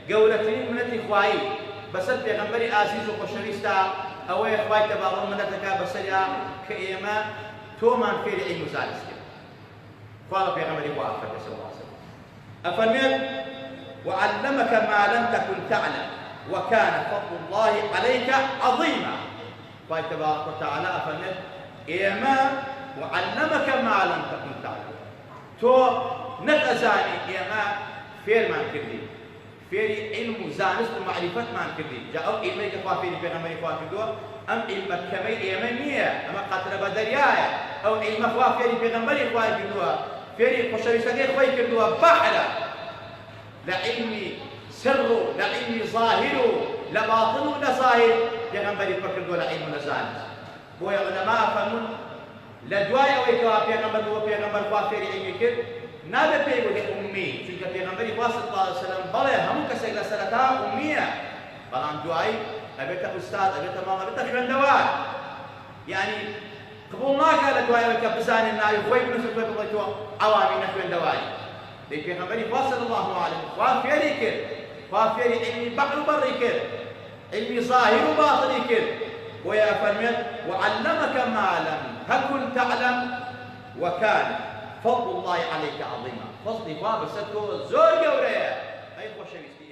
گەورەترین منەتی خوایی بەسەر پێغەمبەری ئازیز و خۆشەویستە ئەوەیە خوای تەبارەک منەتەکە بەسەریا کە ئێمە تۆمان فێری عیلم و زانست کرد. خوا بە پێغەمبەری خوا فەرمێ صلی الله علیه وسلم ئەفەرمێت وعلمك ما لم تكن تعلم وكان فضل الله عليك عظيما. خوای تەبارەک وتەعالە ئەفەرمێت ئێمە وعلمك ما لم تكن تعلم تۆ نەتەزانی ئێمە فێرمان کردی فێری علم و زانست و معریفەتمان کردی. جا ئەو عیلمەی کە خوا فێری پێغەمبەری خوا کردووە ئەم عیلمە کەمەی ئێمە نییە، ئەمە قەترە بە دەریایە. ئەو عیلمە خوا فێری پێغەمبەری خوای کردووە، فێری خۆشەویستەکەی خۆی کردووە، بەحرە لە عیلمی سر و لە عیلمی ظاهر و لە باطن و لە ظاهر پێغەمبەری خوا کردووە لە عیلم و لە زانست. بۆیە عولەما ئەفەرمون لە دوای ئەوەی کەوا پێغەمبەر بووە پێغەمبەر خوا فێری عیلمی کرد نابێت پێی بڵێ ئومی، چونکە پێغەمبەری خوا صلی الله علیه وسلم بەڵێ هەموو کەسێک لە سەرەتا ئومیە، بەڵام دوایی ئەبێتە ئوستاد، ئەبێتە ماڵ، ئەبێتە خوێندەوار. یعنی قبوڵ ناکات لە دوایەوە کە بزانێت ناوی خۆی بنووسێت بڵێ بڵێتەوە ئەوانی نەخوێندەواری. دەی پێغەمبەری خوا صلی الله علیه وسلم خوا فێری کرد، خوا فێری عیلمی بەحر و بەڕی کرد، عیلمی ظاهر و باطنی کرد. بۆیە ئەفەرمێت وعلمك ما لم تكن تعلم وكان فضل الله عليك عظيما. فضلی خوا بەسەر تۆ زۆر گەورەیە ئەی خۆشەویستی.